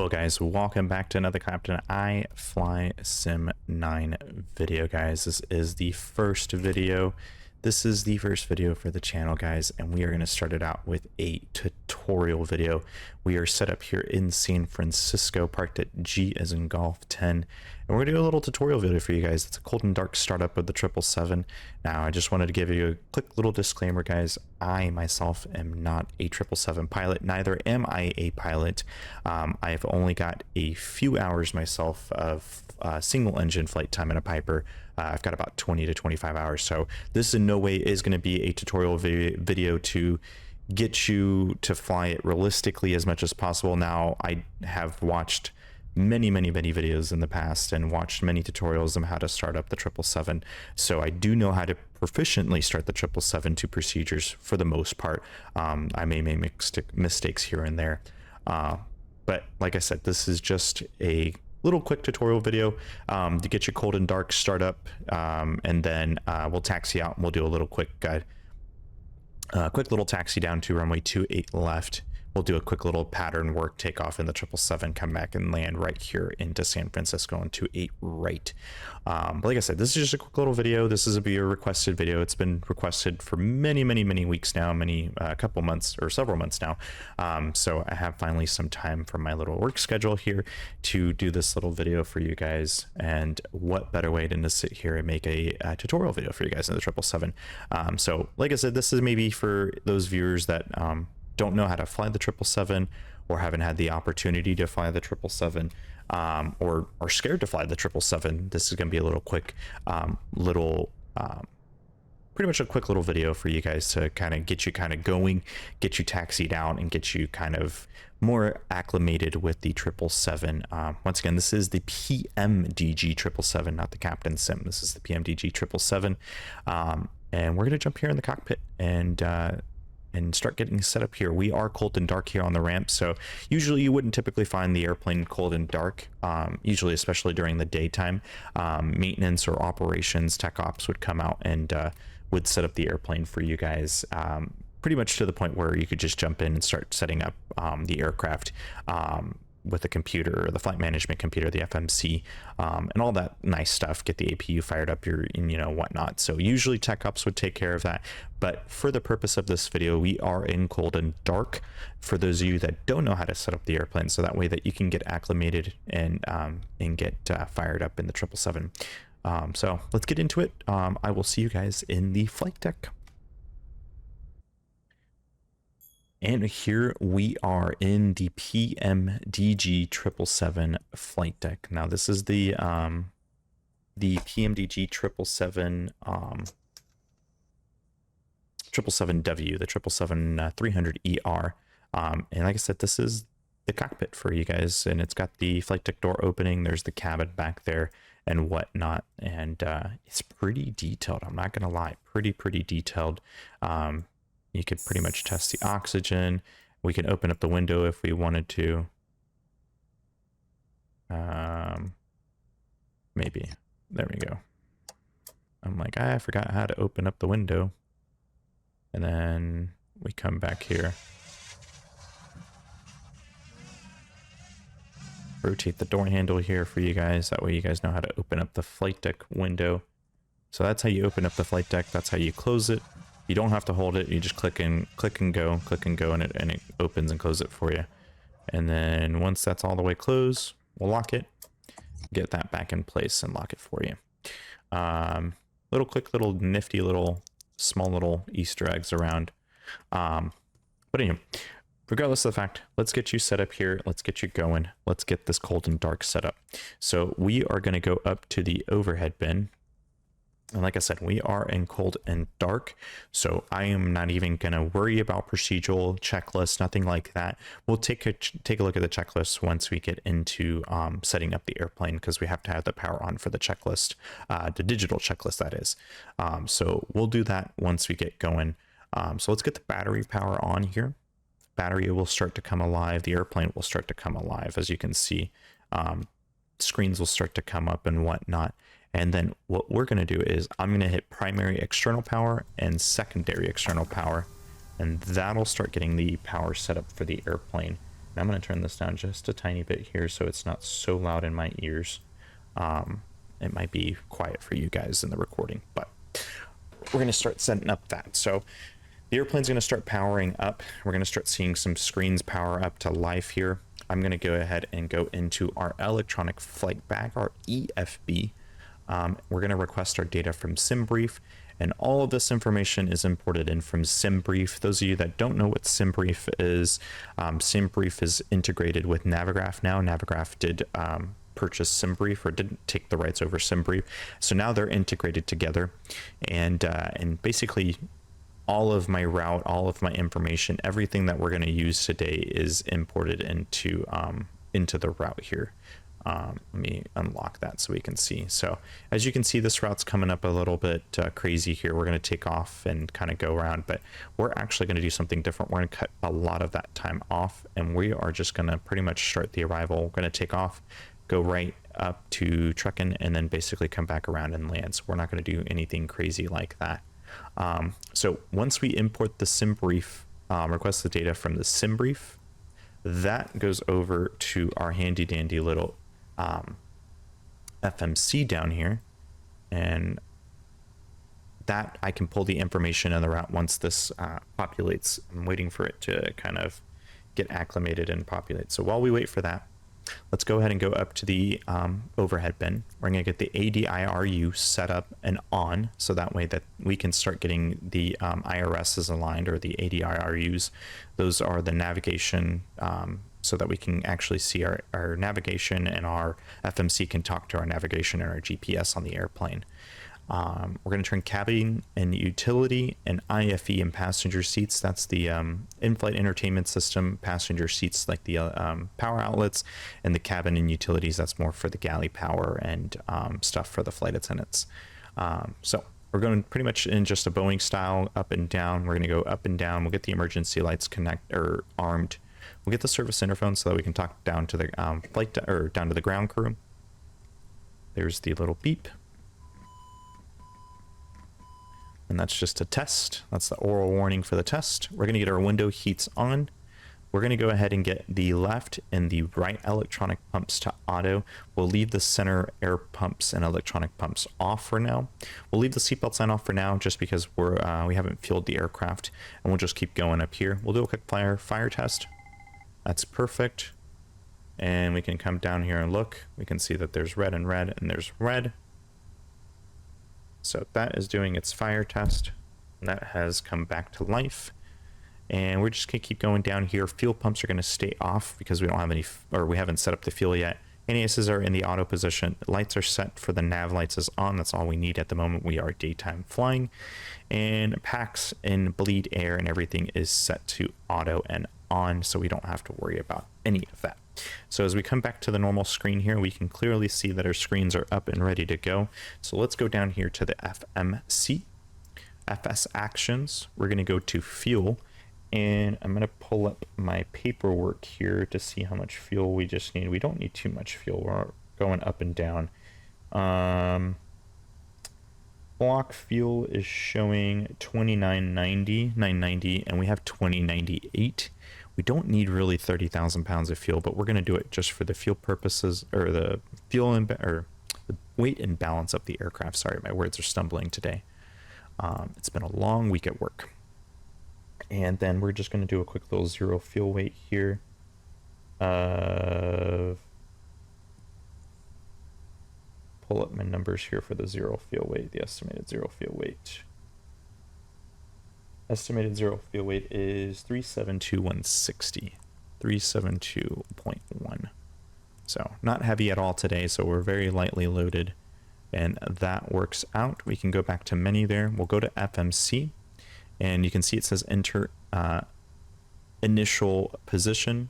Well guys, welcome back to another Captain I Fly Sim 9 video, guys. This is the first video. This is the first video for the channel, guys, and we are going to start it out with a tutorial video. We are set up here in San Francisco, parked at G as in golf 10, and we're going to do a little tutorial video for you guys. It's a cold and dark startup of the 777. Now, I just wanted to give you a quick little disclaimer, guys. I myself am not a 777 pilot, neither am I a pilot. I've only got a few hours myself of single engine flight time in a Piper. I've got about 20 to 25 hours, so this in no way is going to be a tutorial video to get you to fly it realistically as much as possible. Now, I have watched many videos in the past and watched many tutorials on how to start up the 777, so I do know how to proficiently start the 777 to procedures for the most part. I may make mistakes here and there, but like I said, this is just a little quick tutorial video to get you cold and dark startup, and then we'll taxi out and we'll do a little quick little taxi down to runway 28 left. We'll do a quick little pattern work, take off in the 777, come back and land right here into San Francisco on 28 right. But like I said, this is just a quick little video. This is a requested video. It's been requested for many weeks now, a couple months or several months now. So I have finally some time from my little work schedule here to do this little video for you guys. And what better way than to sit here and make a tutorial video for you guys in the 777. So like I said, this is maybe for those viewers that don't know how to fly the 777 or haven't had the opportunity to fly the 777, or are scared to fly the 777. This is going to be a little quick pretty much a quick little video for you guys to kind of get you going, get you taxied out, and get you kind of more acclimated with the 777. Once again, this is the PMDG 777, not the Captain Sim. This is the PMDG 777, and we're going to jump here in the cockpit and start getting set up here. We are cold and dark here on the ramp, so usually you wouldn't typically find the airplane cold and dark, usually especially during the daytime. Maintenance or operations tech ops would come out and would set up the airplane for you guys, pretty much to the point where you could just jump in and start setting up the aircraft with the computer, or the flight management computer, the FMC, and all that nice stuff, get the APU fired up, whatnot. So usually tech ops would take care of that, but for the purpose of this video, we are in cold and dark for those of you that don't know how to set up the airplane, so that way that you can get acclimated and get fired up in the 777. So let's get into it. I will see you guys in the flight deck. And here we are in the PMDG 777 flight deck. Now this is the PMDG 777 777W, the 777-300ER. And like I said, this is the cockpit for you guys, and it's got the flight deck door opening. There's the cabin back there and whatnot, and it's pretty detailed. I'm not gonna lie, pretty detailed. You could pretty much test the oxygen. We can open up the window if we wanted to. Maybe. There we go. I'm like, I forgot how to open up the window. And then we come back here. Rotate the door handle here for you guys. That way you guys know how to open up the flight deck window. So that's how you open up the flight deck. That's how you close it. You don't have to hold it. You just click and go, and it opens and closes it for you. And then once that's all the way closed, we'll lock it, get that back in place, and lock it for you. Little nifty small little Easter eggs around. But anyway, regardless of the fact, let's get you set up here. Let's get you going. Let's get this cold and dark set up. So we are going to go up to the overhead bin. And like I said, we are in cold and dark, so I am not even going to worry about procedural checklists, nothing like that. We'll take a look at the checklist once we get into setting up the airplane, because we have to have the power on for the checklist, the digital checklist, that is. So we'll do that once we get going. So let's get the battery power on here. Battery will start to come alive. The airplane will start to come alive, as you can see. Screens will start to come up and whatnot. And then what we're going to do is I'm going to hit primary external power and secondary external power, and that'll start getting the power set up for the airplane. I'm going to turn this down just a tiny bit here so it's not so loud in my ears. It might be quiet for you guys in the recording, but we're going to start setting up that. So the airplane's going to start powering up. We're going to start seeing some screens power up to life here. I'm going to go ahead and go into our electronic flight bag, our EFB. We're going to request our data from SimBrief, and all of this information is imported in from SimBrief. Those of you that don't know what SimBrief is integrated with Navigraph now. Navigraph did purchase SimBrief, or didn't take the rights over SimBrief, so now they're integrated together, and basically all of my route, all of my information, everything that we're going to use today is imported into the route here. Let me unlock that so we can see. So as you can see, this route's coming up a little bit crazy here. We're going to take off and kind of go around, but we're actually going to do something different. We're going to cut a lot of that time off, and we are just going to pretty much start the arrival. We're going to take off, go right up to Truckin, and then basically come back around and land. So we're not going to do anything crazy like that. So once we import the SimBrief, request the data from the SimBrief, that goes over to our handy dandy little FMC down here, and that I can pull the information in the route once this populates. I'm waiting for it to kind of get acclimated and populate. So while we wait for that, let's go ahead and go up to the overhead bin. We're going to get the ADIRU set up and on, so that way that we can start getting the IRSs aligned, or the ADIRUs. Those are the navigation, so that we can actually see our navigation, and our FMC can talk to our navigation and our GPS on the airplane. We're going to turn cabin and utility and IFE and passenger seats. That's the in-flight entertainment system, passenger seats like the power outlets, and the cabin and utilities, that's more for the galley power and stuff for the flight attendants. So we're going pretty much in just a Boeing style, up and down. We're going to go up and down. We'll get the emergency lights armed. We'll get the service interphone so that we can talk down to the down to the ground crew. There's the little beep. And that's just a test. That's the oral warning for the test. We're going to get our window heats on. We're going to go ahead and get the left and the right electronic pumps to auto. We'll leave the center air pumps and electronic pumps off for now. We'll leave the seatbelt sign off for now, just because we haven't fueled the aircraft, and we'll just keep going up here. We'll do a quick fire test. That's perfect. And we can come down here and look. We can see that there's red and red, and there's red. So that is doing its fire test, and that has come back to life. And we're just gonna keep going down here. Fuel pumps are gonna stay off because we don't have any, or we haven't set up the fuel yet. NASs are in the auto position. Lights are set for the nav lights is on. That's all we need at the moment. We are daytime flying, and packs and bleed air and everything is set to auto and on, so we don't have to worry about any of that. So as we come back to the normal screen here, we can clearly see that our screens are up and ready to go. So let's go down here to the FMC, FS actions. We're going to go to fuel, and I'm going to pull up my paperwork here to see how much fuel we just need. We don't need too much fuel. We're going up and down. Block fuel is showing 990, and we have 2098. We don't need really 30,000 pounds of fuel, but we're going to do it just for the fuel purposes, or the fuel or the weight and balance of the aircraft. Sorry, my words are stumbling today. It's been a long week at work. And then we're just going to do a quick little zero fuel weight here. Pull up my numbers here for the zero fuel weight, the estimated zero fuel weight. Estimated zero fuel weight is 372,160, 372.1. So not heavy at all today, so we're very lightly loaded, and that works out. We can go back to menu there. We'll go to FMC, and you can see it says enter initial position.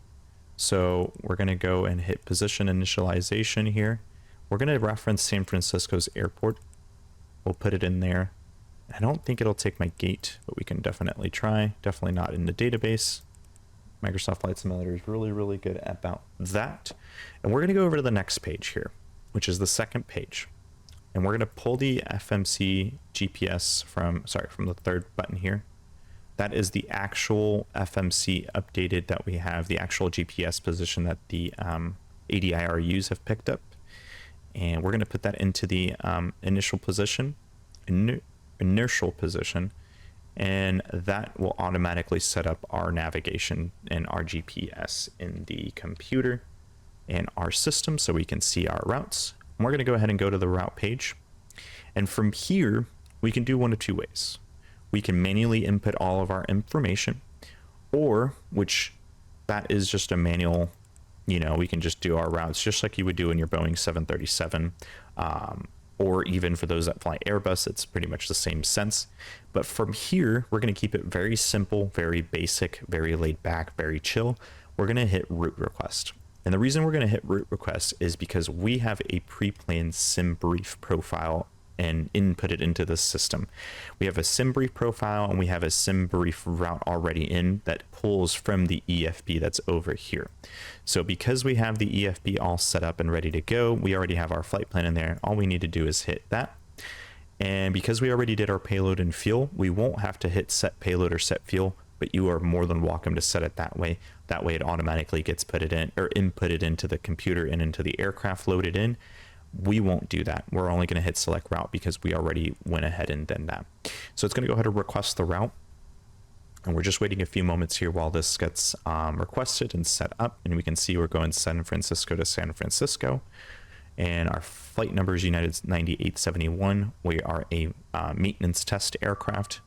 So we're going to go and hit position initialization here. We're going to reference San Francisco's airport. We'll put it in there. I don't think it'll take my gate, but we can definitely try. Definitely not in the database. Microsoft Flight Simulator is really, really good about that. And we're going to go over to the next page here, which is the second page. And we're going to pull the FMC GPS from the third button here. That is the actual FMC updated that we have, the actual GPS position that the ADIRUs have picked up. And we're going to put that into the inertial position, and that will automatically set up our navigation and our GPS in the computer and our system so we can see our routes. And we're going to go ahead and go to the route page. And from here, we can do one of two ways. We can manually input all of our information, or, which that is just a manual, you know, we can just do our routes just like you would do in your Boeing 737, or even for those that fly Airbus, it's pretty much the same sense. But from here, we're going to keep it very simple, very basic, very laid back, very chill. We're going to hit route request. And the reason we're going to hit route request is because we have a pre-planned sim brief profile and input it into the system. We have a sim brief profile and we have a sim brief route already in that pulls from the EFB that's over here. So because we have the EFB all set up and ready to go, we already have our flight plan in there. All we need to do is hit that. And because we already did our payload and fuel, we won't have to hit set payload or set fuel, but you are more than welcome to set it that way. That way it automatically gets put it in or inputted into the computer and into the aircraft loaded in. We won't do that. We're only going to hit select route because we already went ahead and done that. So it's going to go ahead and request the route. And we're just waiting a few moments here while this gets requested and set up. And we can see we're going San Francisco to San Francisco. And our flight number is United 9871. We are a maintenance test aircraft.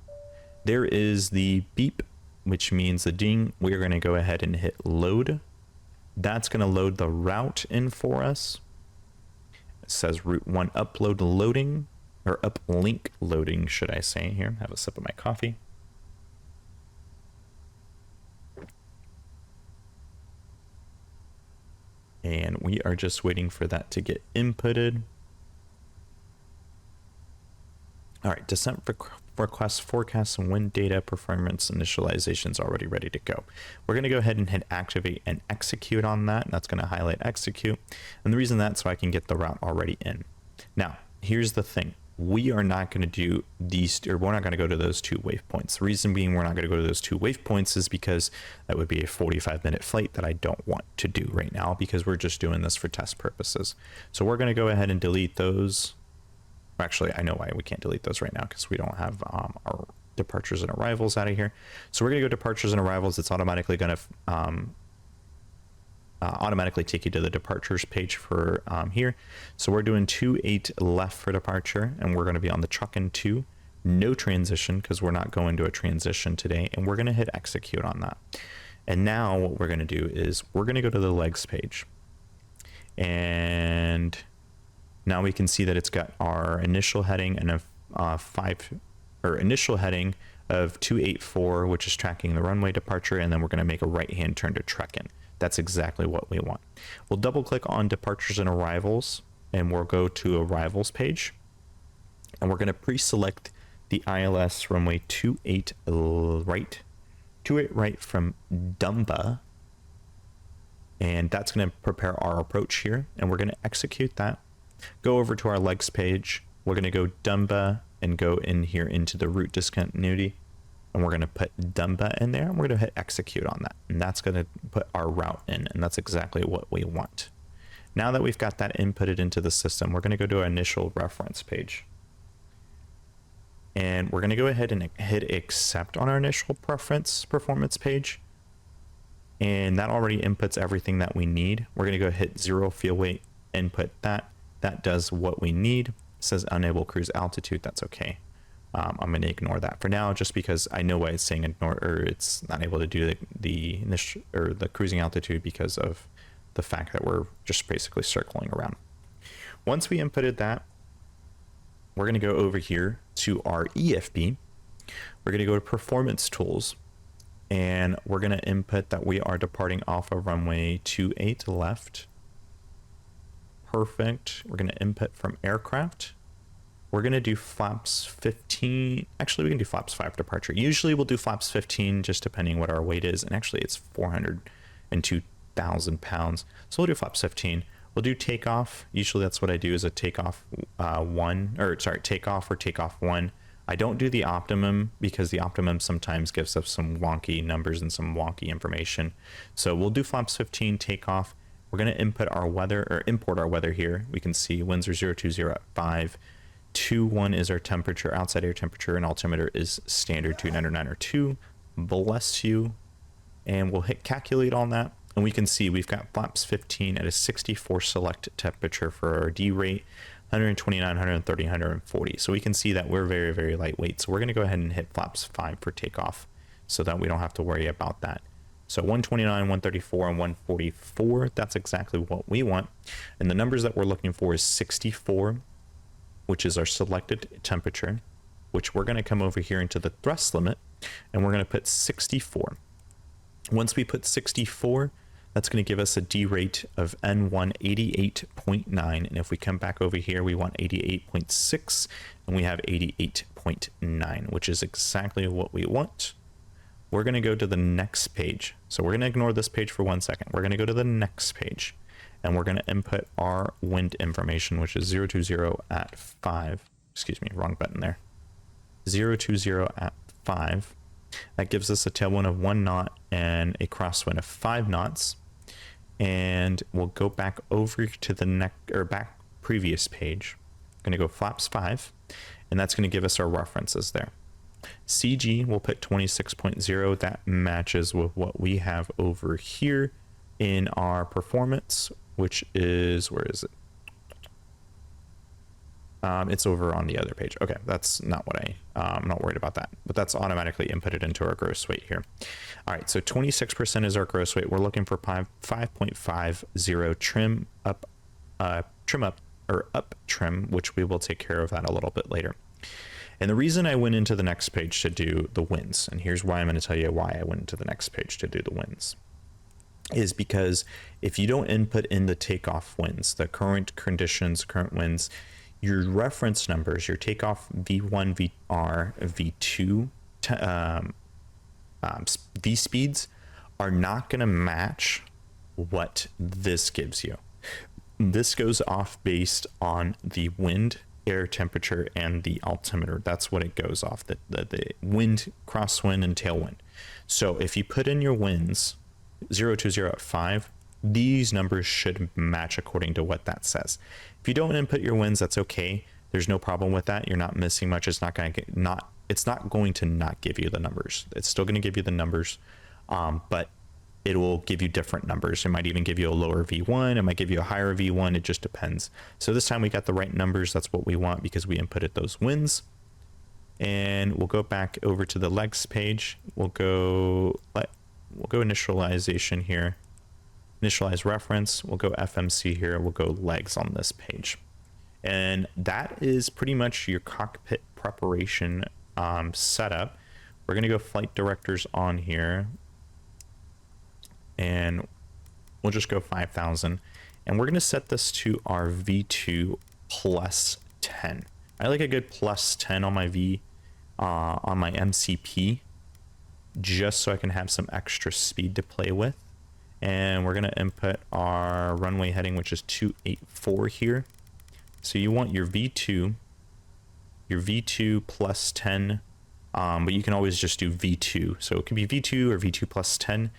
There is the beep, which means the ding. We're going to go ahead and hit load. That's going to load the route in for us. It says route 1 upload loading, or uplink loading, should I say. Here, have a sip of my coffee. And we are just waiting for that to get inputted. All right, descent request forecast and wind data performance initialization is already ready to go. We're going to go ahead and hit activate and execute on that. And that's going to highlight execute. And the reason that's so I can get the route already in. Now, here's the thing. We are not going to do these, or we're not going to go to those two waypoints. The reason being we're not going to go to those two waypoints is because that would be a 45-minute flight that I don't want to do right now because we're just doing this for test purposes. So we're going to go ahead and delete those. Actually, I know why we can't delete those right now because we don't have our departures and arrivals out of here. So we're going to go departures and arrivals. It's automatically going to automatically take you to the departures page for here. So we're doing 28 left for departure, and we're going to be on the truckin' 2. No transition because we're not going to a transition today, and we're going to hit execute on that. And now what we're going to do is we're going to go to the legs page, and now we can see that it's got our initial heading and a initial heading of 284, which is tracking the runway departure, and then we're going to make a right-hand turn to truckin'. That's exactly what we want. We'll double click on departures and arrivals, and we'll go to arrivals page, and we're going to pre-select the ILS runway 28 right from Dumba, and that's going to prepare our approach here, and we're going to execute that. Go over to our legs page. We're going to go Dumba and go in here into the route discontinuity, and we're going to put Dumba in there, and we're going to hit execute on that, and that's going to put our route in, and that's exactly what we want. Now that we've got that inputted into the system, we're going to go to our initial reference page, and we're going to go ahead and hit accept on our initial performance page, and that already inputs everything that we need. We're going to go hit 0 fuel weight, input that. That does what we need. It says unable cruise altitude. That's okay. I'm going to ignore that for now, just because I know why it's saying ignore, or it's not able to do the initial or the cruising altitude because of the fact that we're just basically circling around. Once we inputted that, we're going to go over here to our EFB. We're going to go to performance tools, and we're going to input that we are departing off of runway 28 left. Perfect. We're going to input from aircraft. We're going to do flaps 15. Actually, we can do flaps 5 departure. Usually we'll do flaps 15, just depending what our weight is. And actually it's 402,000 pounds. So we'll do flaps 15. We'll do takeoff. Usually that's what I do, is a takeoff takeoff or takeoff 1. I don't do the optimum because the optimum sometimes gives us some wonky numbers and some wonky information. So we'll do flaps 15 takeoff. We're going to input our weather or import our weather here. We can see winds are 020 at 5. 21 is our temperature, outside air temperature, and altimeter is standard 299 or 2. Bless you. And we'll hit calculate on that. And we can see we've got flaps 15 at a 64 select temperature for our D rate, 129, 130, 140. So we can see that we're very, very lightweight. So we're going to go ahead and hit flaps 5 for takeoff so that we don't have to worry about that. So 129, 134, and 144, that's exactly what we want. And the numbers that we're looking for is 64, which is our selected temperature, which we're going to come over here into the thrust limit, and we're going to put 64. Once we put 64, that's going to give us a D rate of N1 88.9. And if we come back over here, we want 88.6, and we have 88.9, which is exactly what we want. We're going to go to the next page. So we're going to ignore this page for 1 second. We're going to go to the next page, and we're going to input our wind information, which is 020 at 5. Excuse me, wrong button there. 020 at 5. That gives us a tailwind of 1 knot and a crosswind of 5 knots. And we'll go back over to the back previous page. I'm going to go flaps 5, and that's going to give us our references there. CG, we'll put 26.0. That matches with what we have over here in our performance, which is, where is it? It's over on the other page. Okay, that's not what I'm not worried about that, but that's automatically inputted into our gross weight here. All right, so 26% is our gross weight. We're looking for 5.50 trim up, trim, which we will take care of that a little bit later. And the reason I went into the next page to do the winds, and here's why I'm going to tell you why I went into the next page to do the winds, is because if you don't input in the takeoff winds, the current conditions, current winds, your reference numbers, your takeoff V1, VR, V2, V speeds are not going to match what this gives you. This goes off based on the wind, air temperature, and the altimeter. That's what it goes off, the wind, crosswind, and tailwind. So if you put in your winds 020 at 5, these numbers should match according to what that says. If you don't input your winds, that's okay. There's no problem with that. You're not missing much. It's not going to it's not going to not give you the numbers. It's still going to give you the numbers, but it will give you different numbers. It might even give you a lower V1. It might give you a higher V1. It just depends. So this time we got the right numbers. That's what we want because we inputted those winds. And we'll go back over to the legs page. We'll go initialization here. Initialize reference. We'll go FMC here. We'll go legs on this page. And that is pretty much your cockpit preparation setup. We're going to go flight directors on here. And we'll just go 5,000, and we're going to set this to our V2 plus 10. I like a good plus 10 on my on my MCP, just so I can have some extra speed to play with. And we're going to input our runway heading, which is 284 here. So you want your V2 plus 10, but you can always just do V2. So it could be V2 or V2 plus 10.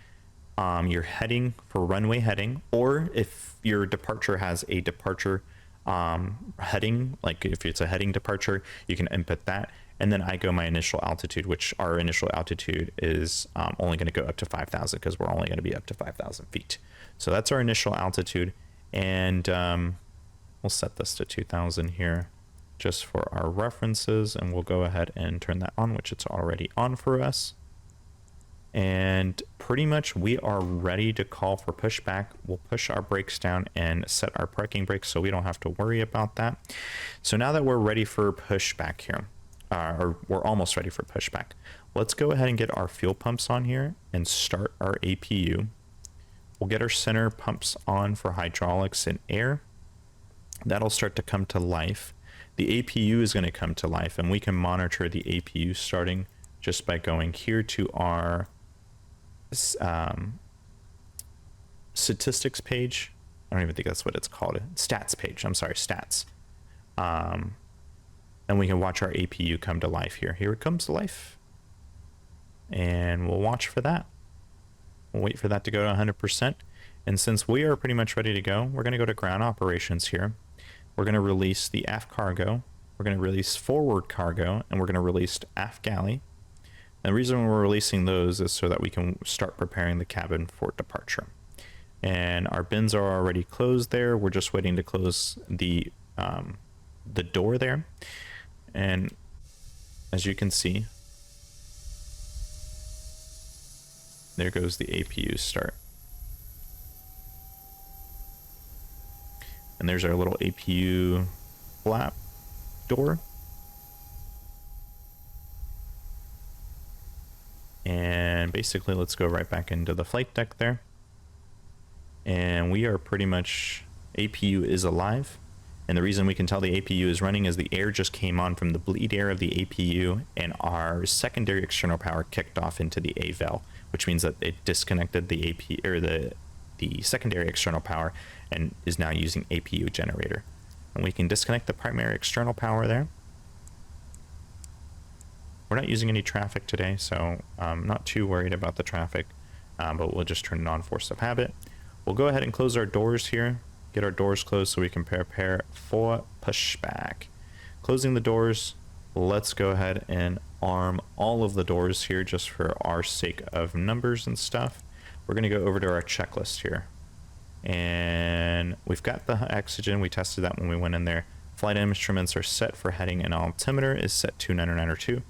Your heading for runway heading, or if your departure has a departure heading, like if it's a heading departure, you can input that. And then I go my initial altitude, which our initial altitude is only going to go up to 5,000 because we're only going to be up to 5,000 feet. So that's our initial altitude. And we'll set this to 2,000 here just for our references. And we'll go ahead and turn that on, which it's already on for us. And pretty much we are ready to call for pushback. We'll push our brakes down and set our parking brakes so we don't have to worry about that. So now that we're ready for pushback here, or we're almost ready for pushback, let's go ahead and get our fuel pumps on here and start our APU. We'll get our center pumps on for hydraulics and air. That'll start to come to life. The APU is going to come to life, and we can monitor the APU starting just by going here to our statistics page. I don't even think that's what it's called. Stats page. I'm sorry, stats. and we can watch our APU come to life here. Here it comes to life. And we'll watch for that. We'll wait for that to go to 100%. And since we are pretty much ready to go, we're going to go to ground operations here. We're going to release the aft cargo. We're going to release forward cargo, and we're going to release aft galley. And the reason we're releasing those is so that we can start preparing the cabin for departure. And our bins are already closed there. We're just waiting to close the door there. And as you can see, there goes the APU start. And there's our little APU flap door. And basically, let's go right back into the flight deck there. And we are pretty much, APU is alive. And the reason we can tell the APU is running is the air just came on from the bleed air of the APU, and our secondary external power kicked off into the AVAL, which means that it disconnected the AP or the secondary external power and is now using APU generator. And we can disconnect the primary external power there. We're not using any traffic today, so I'm not too worried about the traffic, but we'll just turn it on force of habit. We'll go ahead and close our doors here, get our doors closed so we can prepare for pushback. Closing the doors, let's go ahead and arm all of the doors here just for our sake of numbers and stuff. We're going to go over to our checklist here. And we've got the oxygen. We tested that when we went in there. Flight instruments are set for heading, and altimeter is set to 90902.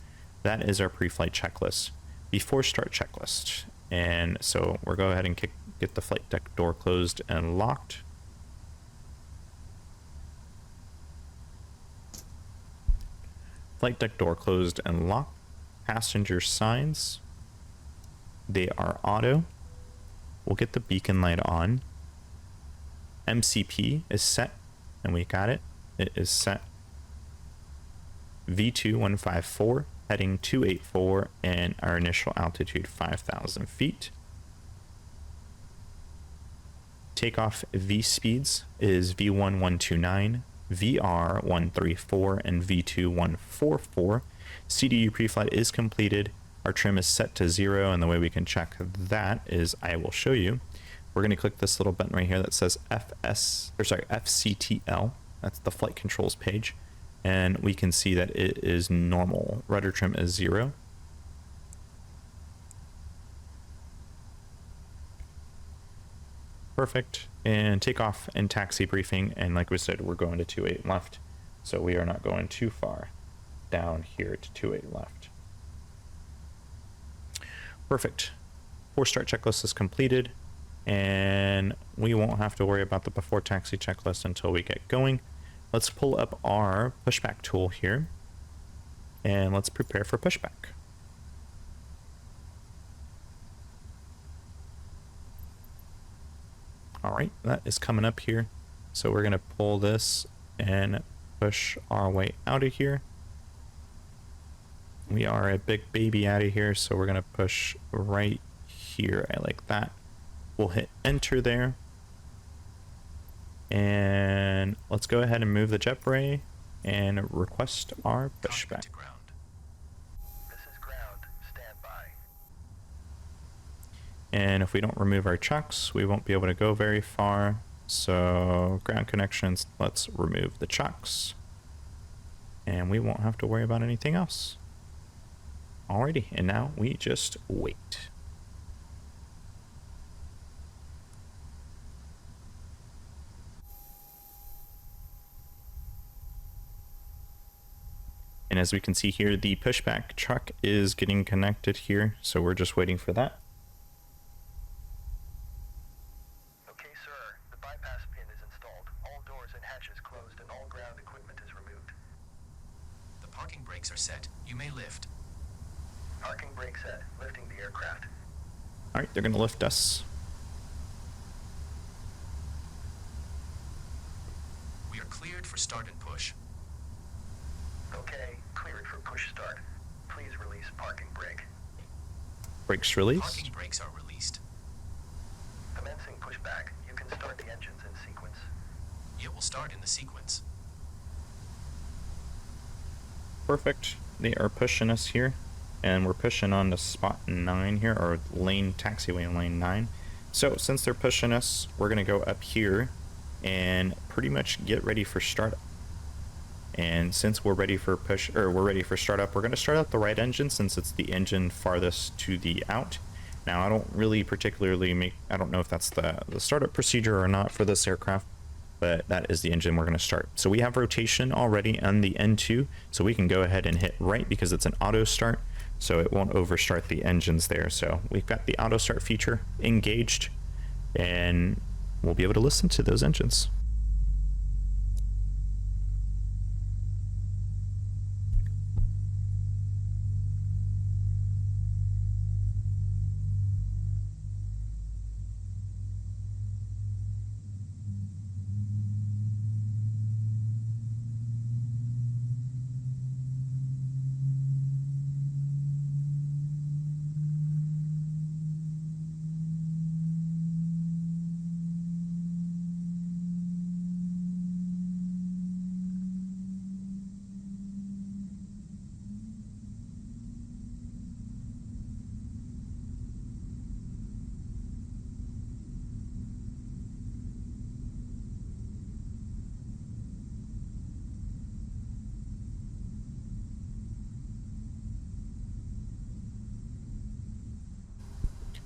That is our pre-flight checklist. Before start checklist. And so we'll go ahead and get the flight deck door closed and locked. Flight deck door closed and locked. Passenger signs. They are auto. We'll get the beacon light on. MCP is set, and we got it. It is set. V2154, heading 284, and our initial altitude 5,000 feet. Takeoff V speeds is V1129, VR134, and V2144. CDU preflight is completed. Our trim is set to 0, and the way we can check that is I will show you. We're going to click this little button right here that says FCTL. That's the flight controls page. And we can see that it is normal. Rudder trim is 0. Perfect. And takeoff and taxi briefing. And like we said, we're going to 28 left. So we are not going too far down here to 28 left. Perfect. Before start checklist is completed. And we won't have to worry about the before taxi checklist until we get going. Let's pull up our pushback tool here. And let's prepare for pushback. All right, that is coming up here. So we're going to pull this and push our way out of here. We are a big baby out of here, so we're going to push right here. I like that. We'll hit enter there. And let's go ahead and move the jet bray and request our pushback. This is ground. Stand by. And if we don't remove our chocks, we won't be able to go very far. So ground connections, let's remove the chocks. And we won't have to worry about anything else. Alrighty, and now we just wait. And as we can see here, the pushback truck is getting connected here, so we're just waiting for that. Okay, sir. The bypass pin is installed. All doors and hatches closed, and all ground equipment is removed. The parking brakes are set. You may lift. Parking brake set. Lifting the aircraft. All right, they're going to lift us. We are cleared for start and push. Okay, cleared for push start. Please release parking brake. Brakes released. Parking brakes are released. Commencing pushback. You can start the engines in sequence. It will start in the sequence. Perfect. They are pushing us here, and we're pushing on to spot 9 here, or lane taxiway lane 9. So since they're pushing us, we're gonna go up here and pretty much get ready for startup. And since we're ready for startup, we're gonna start out the right engine since it's the engine farthest to the out. Now I don't really particularly I don't know if that's the startup procedure or not for this aircraft, but that is the engine we're going to start. So we have rotation already on the N2, so we can go ahead and hit right because it's an auto start, so it won't overstart the engines there. So we've got the auto start feature engaged, and we'll be able to listen to those engines.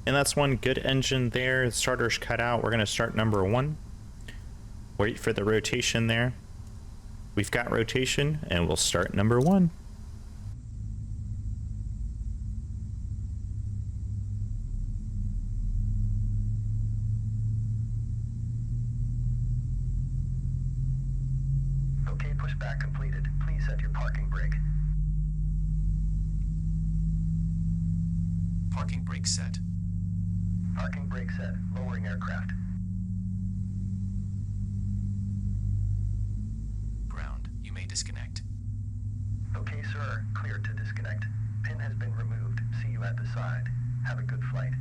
And that's one good engine there. The starter's cut out. We're going to start number 1. Wait for the rotation there. We've got rotation, and we'll start number 1. Okay, pushback completed. Please set your parking brake. Parking brake set. Parking brake set. Lowering aircraft. Ground. You may disconnect. Okay, sir. Clear to disconnect. Pin has been removed. See you at the side. Have a good flight.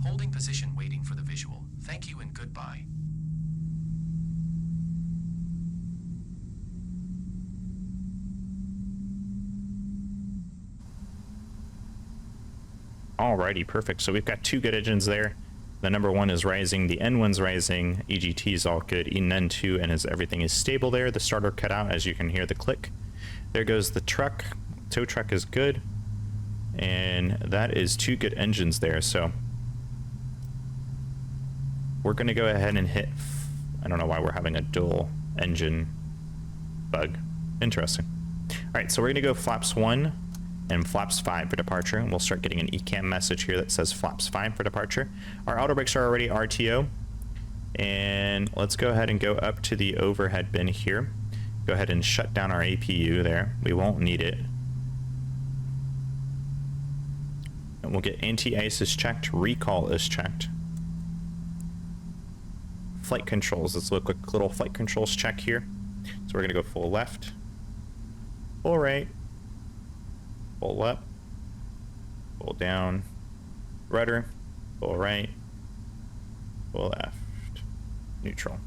Holding position waiting for the visual. Thank you and goodbye. Alrighty, perfect. So we've got 2 good engines there. The number 1 is rising, the N1's rising, EGT is all good, N2, and everything is stable there. The starter cut out, as you can hear the click. There goes the truck. Tow truck is good. And that is 2 good engines there. So we're going to go ahead and hit... I don't know why we're having a dual engine bug. Interesting. Alright, so we're going to go flaps 1 and flaps 5 for departure, and we'll start getting an ECAM message here that says flaps 5 for departure. Our auto brakes are already RTO, and let's go ahead and go up to the overhead bin here. Go ahead and shut down our APU there. We won't need it. And we'll get anti-ice is checked, recall is checked. Flight controls, let's look quick little flight controls check here. So we're gonna go full left, full right, full up, full down, rudder, full right, full left, neutral.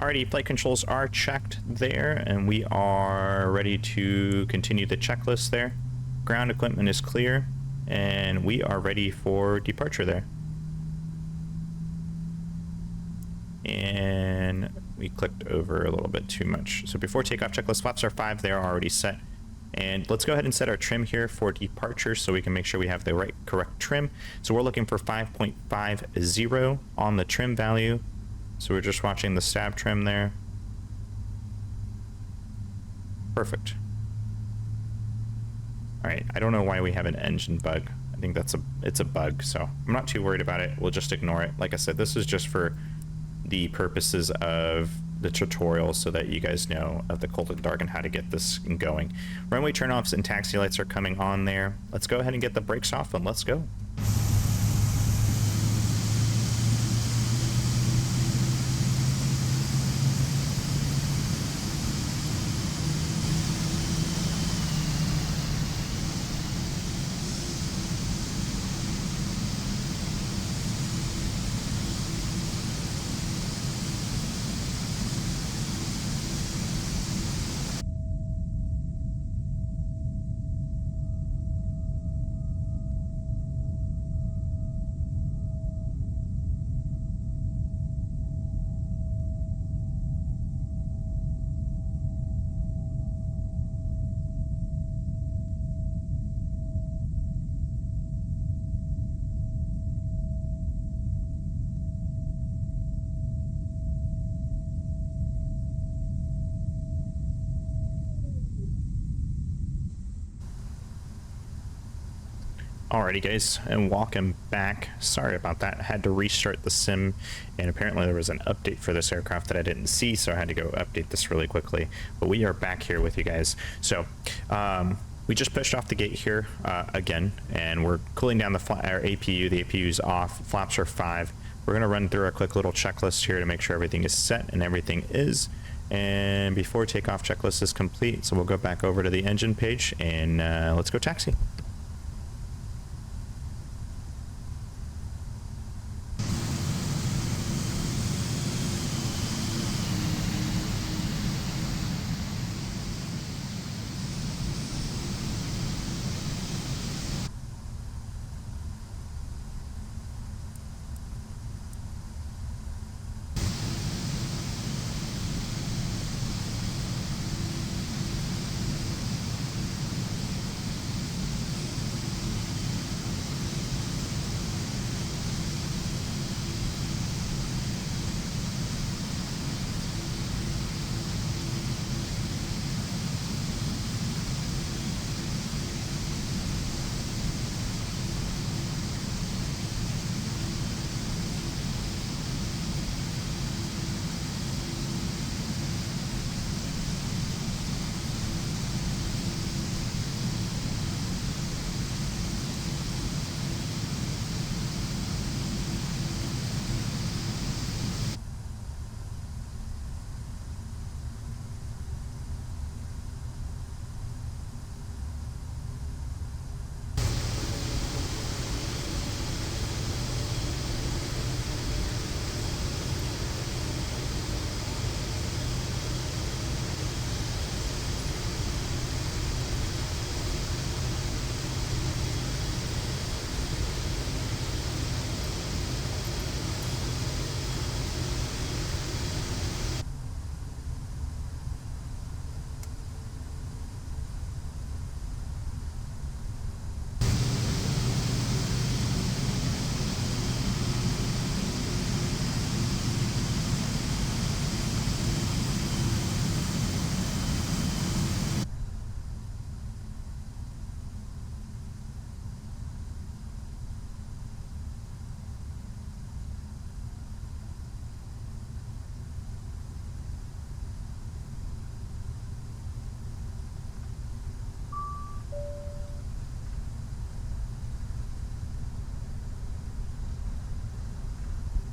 Alrighty, flight controls are checked there, and we are ready to continue the checklist there. Ground equipment is clear, and we are ready for departure there. And we clicked over a little bit too much. So before takeoff, checklist flaps are 5, they are already set. And let's go ahead and set our trim here for departure so we can make sure we have the correct trim. So we're looking for 5.50 on the trim value. So we're just watching the stab trim there. Perfect. All right, I don't know why we have an engine bug. I think it's a bug, so I'm not too worried about it. We'll just ignore it. Like I said, this is just for the purposes of the tutorial so that you guys know of the cold and dark and how to get this going. Runway turnoffs and taxi lights are coming on there. Let's go ahead and get the brakes off and let's go. Alrighty guys, and welcome back. Sorry about that. I had to restart the sim, and apparently there was an update for this aircraft that I didn't see, so I had to go update this really quickly. But we are back here with you guys. So we just pushed off the gate here again, and we're cooling down our APU. The APU is off, flaps are 5. We're going to run through a quick little checklist here to make sure everything is set, and everything is. And before takeoff checklist is complete, so we'll go back over to the engine page, and let's go taxi.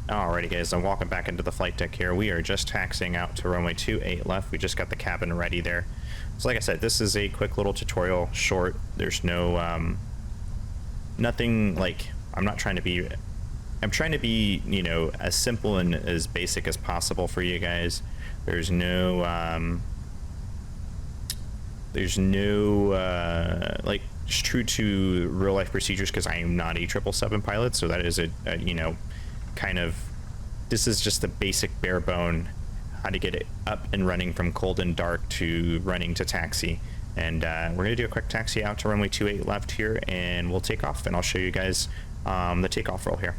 Alrighty guys, I'm walking back into the flight deck here. We are just taxiing out to runway 28 left. We just got the cabin ready there. So like I said, this is a quick little tutorial, short. There's no, nothing like, I'm trying to be, you know, as simple and as basic as possible for you guys. There's no, like, just true to real life procedures, because I am not a 777 pilot, so that is a you know, kind of, this is just the basic bare bone how to get it up and running from cold and dark to running to taxi. And we're gonna do a quick taxi out to runway 28 left here, and we'll take off, and I'll show you guys the takeoff roll here.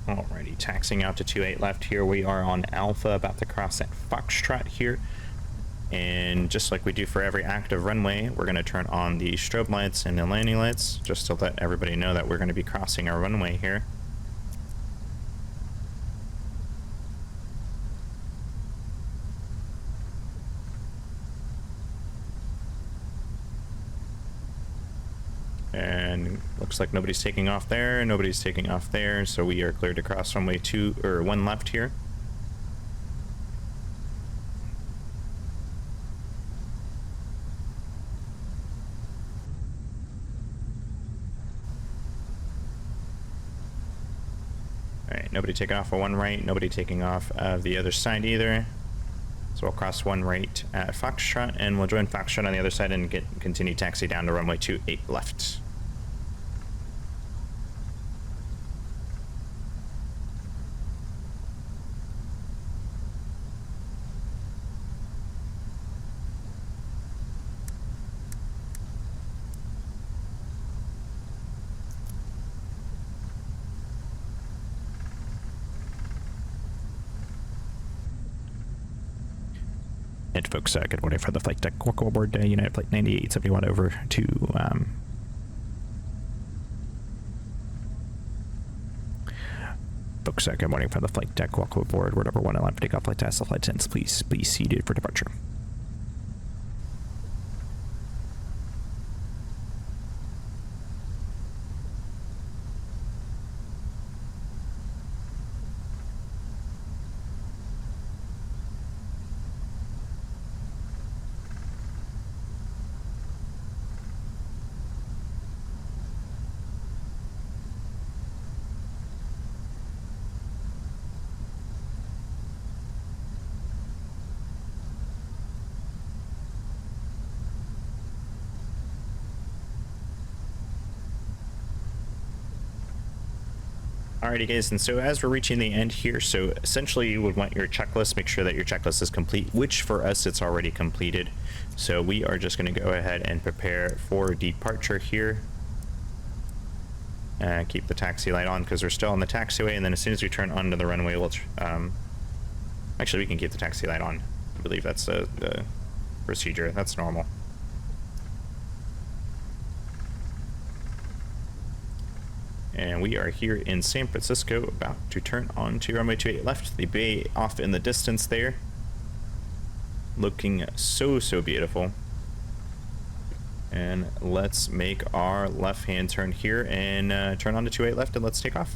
Alrighty, taxiing out to 28 left here. We are on Alpha, about to cross that Foxtrot here. And just like we do for every active runway, we're going to turn on the strobe lights and the landing lights just to let everybody know that we're going to be crossing our runway here. And looks like nobody's taking off there, nobody's taking off there, so we are cleared to cross runway 1 left here. Alright, nobody taking off of 1 right, nobody taking off of the other side either. So we'll cross 1 right at Foxtrot, and we'll join Foxtrot on the other side and continue taxi down to runway 28 left. And folks, good morning for the flight deck. Welcome aboard United Flight 9871 over to folks, good morning from the flight deck. Welcome aboard. We're number 1 in line for takeoff. Flight task, flight 10s. Please be seated for departure. Alrighty guys, and so as we're reaching the end here, so essentially you would want your checklist, make sure that your checklist is complete, which for us it's already completed. So we are just going to go ahead and prepare for departure here. Keep the taxi light on because we're still on the taxiway, and then as soon as we turn onto the runway, we'll actually we can keep the taxi light on. I believe that's the procedure. That's normal. And we are here in San Francisco, about to turn on to runway 28 left. The bay off in the distance there, looking so beautiful. And let's make our left-hand turn here and turn on to 28 left, and let's take off.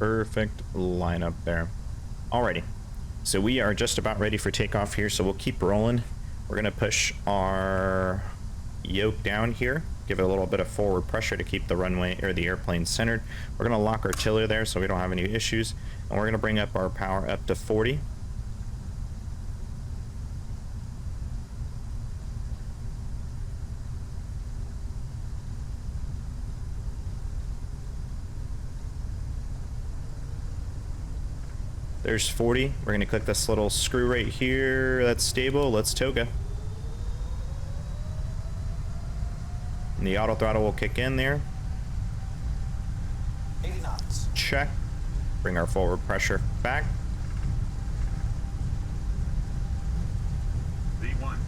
Perfect lineup there. Alrighty, so we are just about ready for takeoff here, so we'll keep rolling. We're gonna push our yoke down here, give it a little bit of forward pressure to keep the runway or the airplane centered. We're gonna lock our tiller there so we don't have any issues, and we're gonna bring up our power up to 40. There's 40. We're gonna click this little screw right here. That's stable. Let's toga. And the auto throttle will kick in there. 80 knots. Check. Bring our forward pressure back. V1.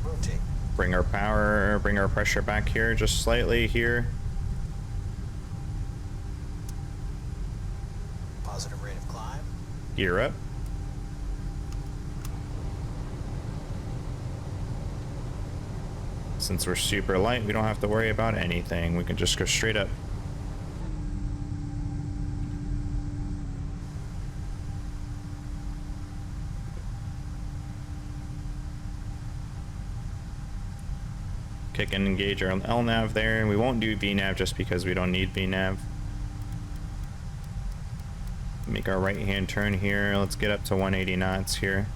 Rotate. Bring our pressure back here just slightly here. Positive rate of climb. Gear up. Since we're super light, we don't have to worry about anything. We can just go straight up. Kick and engage our LNAV there. We won't do VNAV just because we don't need VNAV. Make our right hand turn here. Let's get up to 180 knots here.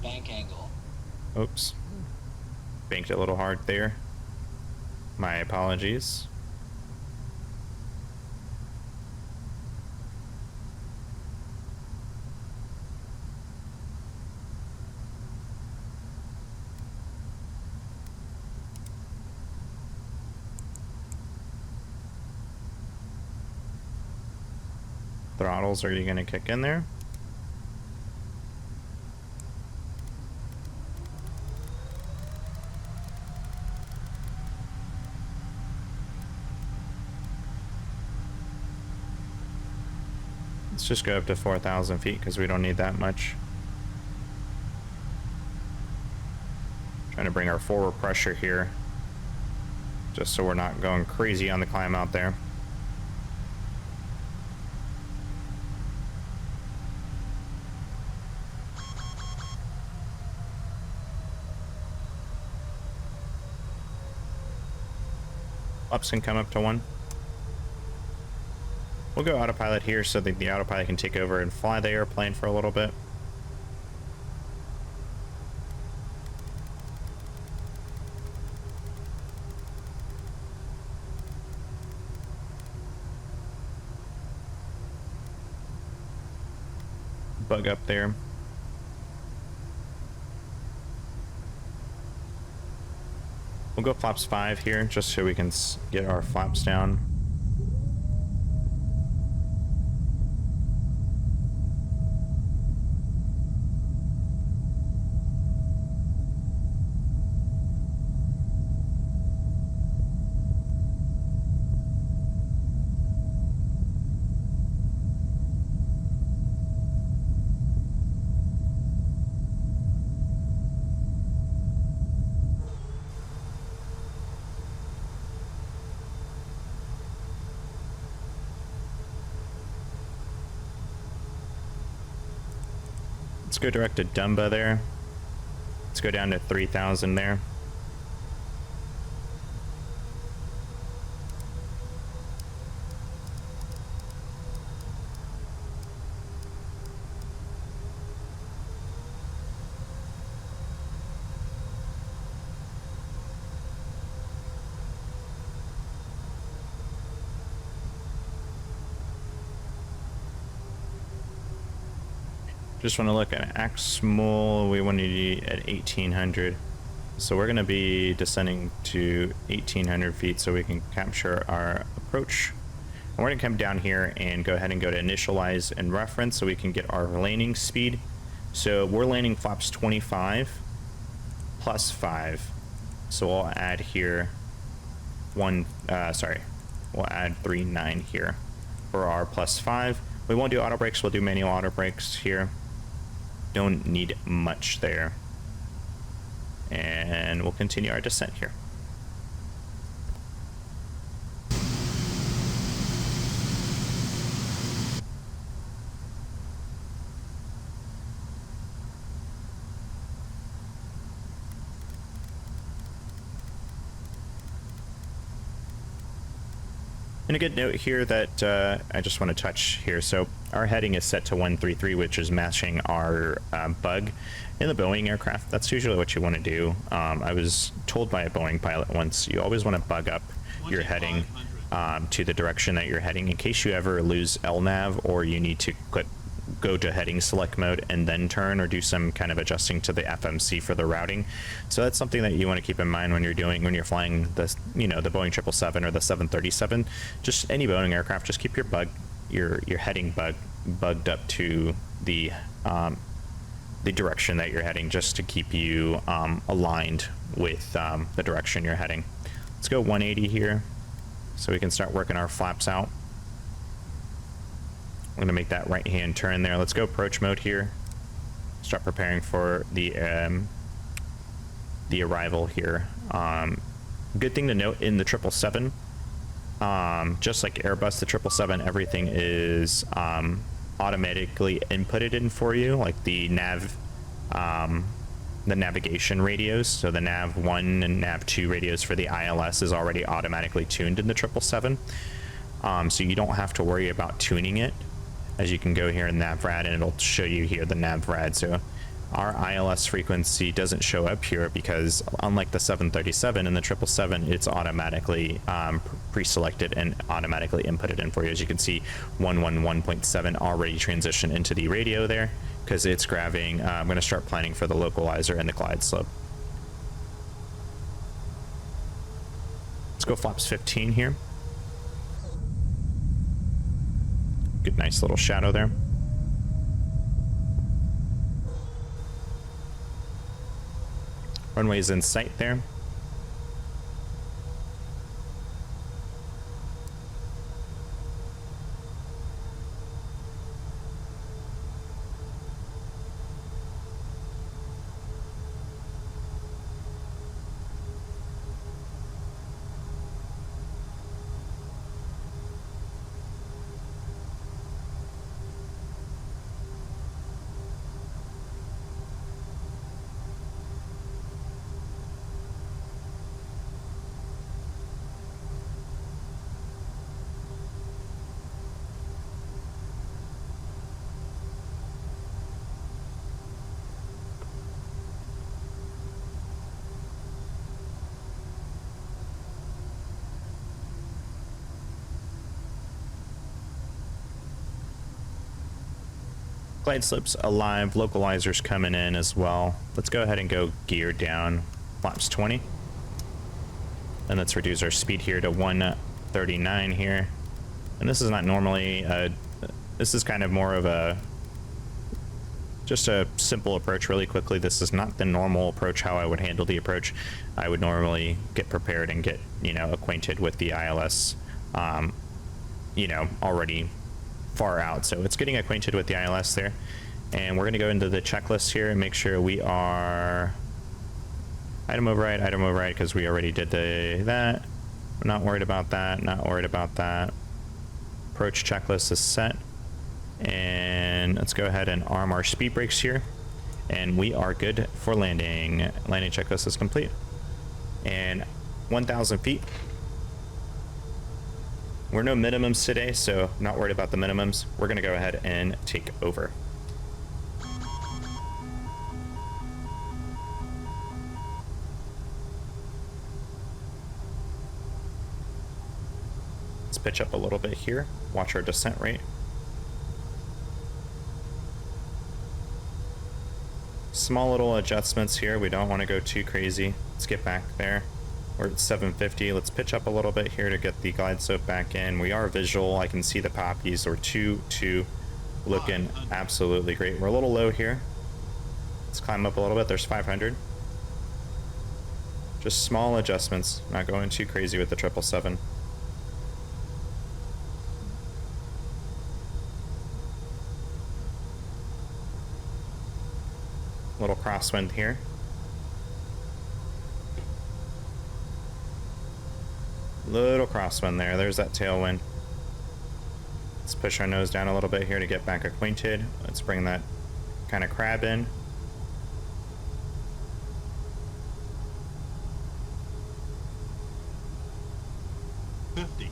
Bank angle. Oops. Banked a little hard there. My apologies. Throttles, are you going to kick in there? Let's just go up to 4,000 feet because we don't need that much. Trying to bring our forward pressure here just so we're not going crazy on the climb out there. Ups can come up to 1. We'll go autopilot here so that the autopilot can take over and fly the airplane for a little bit. Bug up there. We'll go flaps 5 here just so we can get our flaps down. Let's go direct to Dumba there. Let's go down to 3,000 there. Just want to look at Axmal. We want to be at 1,800. So we're going to be descending to 1,800 feet so we can capture our approach. And we're going to come down here and go ahead and go to initialize and reference so we can get our landing speed. So we're landing flaps 25 plus 5. So we'll add here we'll add 3.9 here for our plus 5. We won't do auto brakes, we'll do manual auto brakes here. Don't need much there. And we'll continue our descent here. And a good note here that I just want to touch here. So our heading is set to 133, which is matching our bug in the Boeing aircraft. That's usually what you want to do. I was told by a Boeing pilot once, you always want to bug up your heading to the direction that you're heading in case you ever lose LNAV or you need to go to heading select mode and then turn or do some kind of adjusting to the FMC for the routing. So that's something that you want to keep in mind when you're flying the the Boeing 777 or the 737. Just any Boeing aircraft, just keep your heading bugged up to the direction that you're heading, just to keep you aligned with the direction you're heading. Let's go 180 here so we can start working our flaps out. I'm going to make that right hand turn there. Let's go approach mode here. Start preparing for the arrival here. Good thing to note in the 777, just like Airbus, the 777, everything is automatically inputted in for you, like the navigation radios. So the nav 1 and nav 2 radios for the ILS is already automatically tuned in the 777. So you don't have to worry about tuning it, as you can go here in NavRad and it'll show you here the NavRad. So our ILS frequency doesn't show up here because unlike the 737 and the 777, it's automatically pre-selected and automatically inputted in for you. As you can see, 111.7 already transitioned into the radio there because it's grabbing. I'm going to start planning for the localizer and the glide slope. Let's go flaps 15 here. Good, nice little shadow there. Runway's in sight there. Glide slope's alive, localizer's coming in as well. Let's go ahead and go gear down, flaps 20. And let's reduce our speed here to 139 here. And this is not normally, this is kind of more of a, just a simple approach really quickly. This is not the normal approach how I would handle the approach. I would normally get prepared and get, you know, acquainted with the ILS, you know, already far out. So it's getting acquainted with the ILS there. And we're going to go into the checklist here and make sure we are item override, because we already did that. I'm not worried about that, not worried about that. Approach checklist is set. And let's go ahead and arm our speed brakes here. And we are good for landing. Landing checklist is complete. And 1,000 feet. We're no minimums today, so not worried about the minimums. We're gonna go ahead and take over. Let's pitch up a little bit here. Watch our descent rate. Small little adjustments here. We don't want to go too crazy. Let's get back there. We're at 750. Let's pitch up a little bit here to get the glide slope back in. We are visual. I can see the poppies. We're two looking absolutely great. We're a little low here. Let's climb up a little bit. There's 500. Just small adjustments. Not going too crazy with the 777. Little crosswind here. Little crosswind there. There's that tailwind. Let's push our nose down a little bit here to get back acquainted. Let's bring that kind of crab in. $50,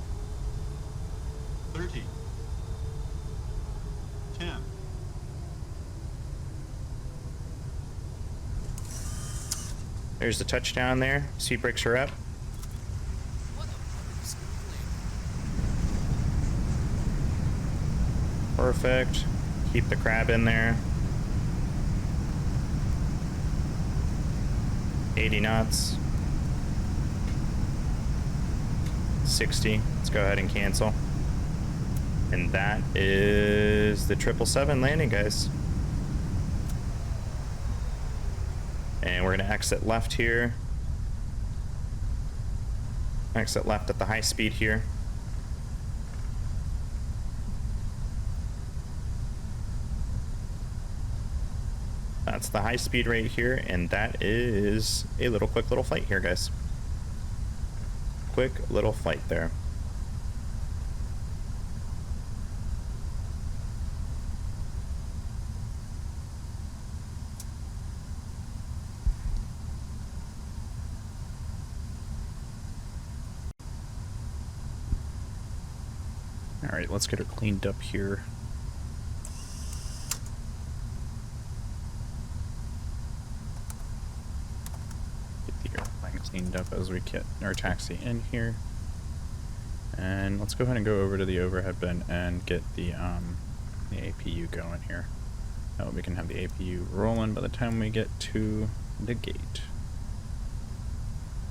$30, $10. There's the touchdown there. Speed brakes are up. Perfect. Keep the crab in there. 80 knots. 60. Let's go ahead and cancel. And that is the 777 landing, guys. And we're going to exit left here. Exit left at the high speed here. That's the high speed right here, and that is a quick little flight here, guys. Quick little flight there. Alright, let's get her cleaned up here. Get the airplane cleaned up as we get our taxi in here. And let's go ahead and go over to the overhead bin and get the APU going here. That way we can have the APU rolling by the time we get to the gate.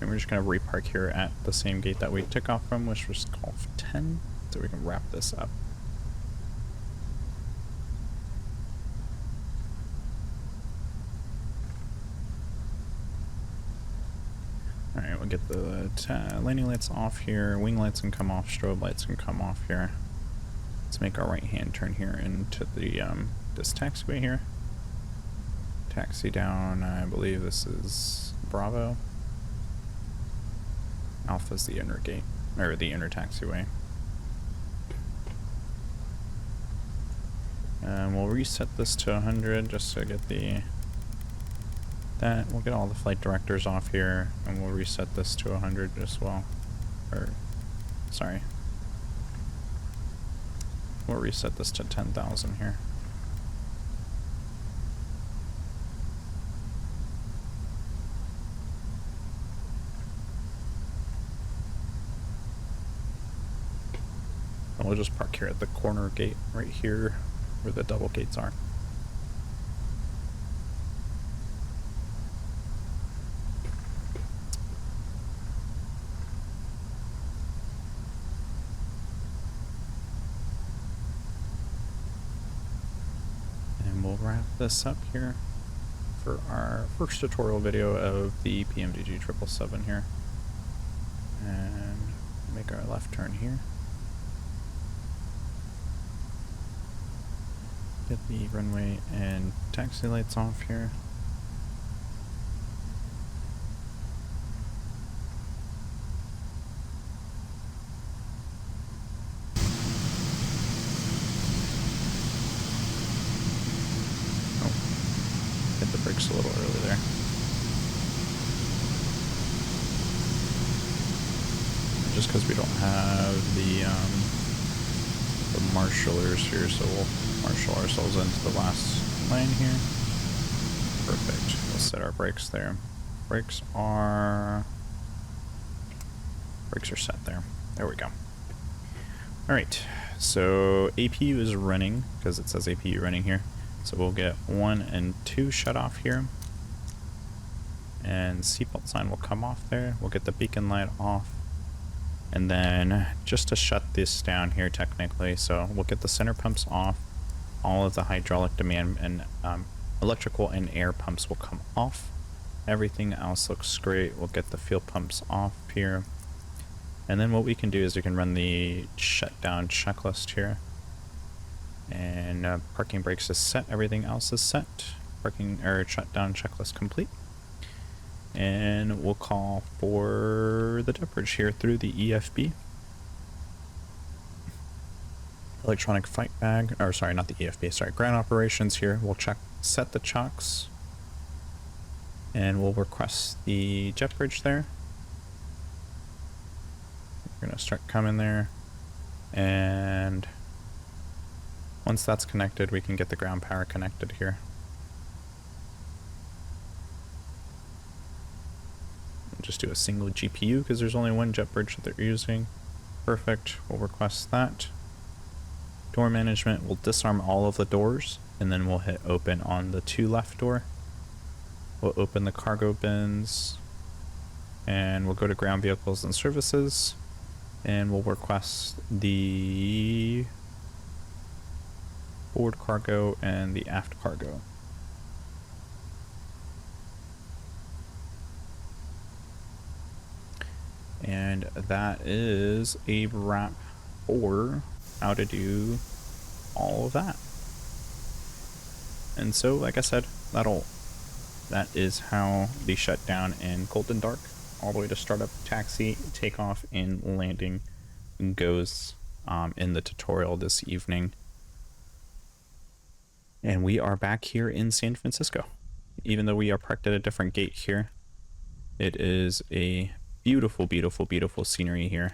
And we're just going to repark here at the same gate that we took off from, which was Golf 10, so we can wrap this up. Alright, we'll get the landing lights off here, wing lights can come off, strobe lights can come off here. Let's make our right hand turn here into the this taxiway here. Taxi down, I believe this is Bravo. Alpha's the inner gate, or the inner taxiway. And we'll reset this to 100 just to get we'll get all the flight directors off here, and we'll reset this to 100 as well. Or, sorry. We'll reset this to 10,000 here. And we'll just park here at the corner gate right here where the double gates are. We'll wrap this up here for our first tutorial video of the PMDG 777 here. And make our left turn here. Get the runway and taxi lights off here. The brakes a little early there. Just because we don't have the marshallers here, so we'll marshal ourselves into the last lane here. Perfect. We'll set our brakes there. Brakes are set there. There we go. Alright, so APU is running, because it says APU running here. So we'll get 1 and 2 shut off here. And seatbelt sign will come off there. We'll get the beacon light off. And then just to shut this down here technically, so we'll get the center pumps off. All of the hydraulic demand and electrical and air pumps will come off. Everything else looks great. We'll get the fuel pumps off here. And then what we can do is we can run the shutdown checklist here. And parking brakes is set, everything else is set. Parking or shutdown checklist complete. And we'll call for the jet bridge here through the EFB. Electronic fight bag, or sorry, not the EFB, sorry, ground operations here. We'll set the chocks. And we'll request the jet bridge there. We're gonna start coming there. And once that's connected, we can get the ground power connected here. Just do a single GPU because there's only one jet bridge that they're using. Perfect. We'll request that. Door management, we'll disarm all of the doors and then we'll hit open on the 2 left door. We'll open the cargo bins and we'll go to ground vehicles and services and we'll request the forward cargo and the aft cargo. And that is a wrap for how to do all of that. And so, like I said, that is how the shutdown in Golden Dark, all the way to startup, taxi, takeoff, and landing goes in the tutorial this evening. And we are back here in San Francisco. Even though we are parked at a different gate here, it is a beautiful, beautiful, beautiful scenery here.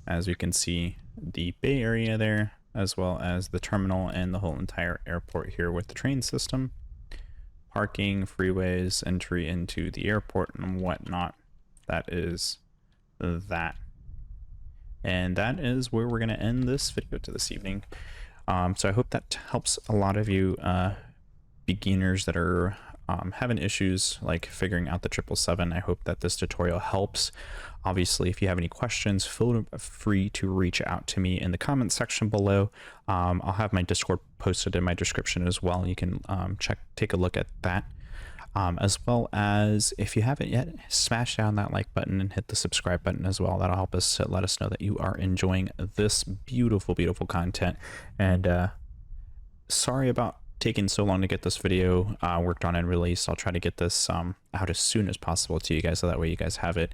As you can see, the Bay Area there, as well as the terminal and the whole entire airport here with the train system, parking, freeways, entry into the airport and whatnot. That is that. And that is where we're going to end this video to this evening. So I hope that helps a lot of you beginners that are having issues like figuring out the 777. I hope that this tutorial helps. Obviously, if you have any questions, feel free to reach out to me in the comments section below. I'll have my Discord posted in my description as well. You can take a look at that. As well as, if you haven't yet, smash down that like button and hit the subscribe button as well. That'll help us let us know that you are enjoying this beautiful, beautiful content. And sorry about taking so long to get this video worked on and released. I'll try to get this out as soon as possible to you guys, so that way you guys have it.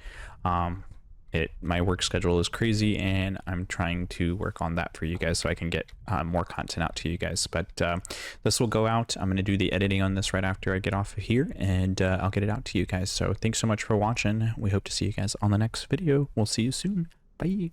My work schedule is crazy, and I'm trying to work on that for you guys so I can get more content out to you guys. But this will go out. I'm going to do the editing on this right after I get off of here, and I'll get it out to you guys. So thanks so much for watching. We hope to see you guys on the next video. We'll see you soon. Bye.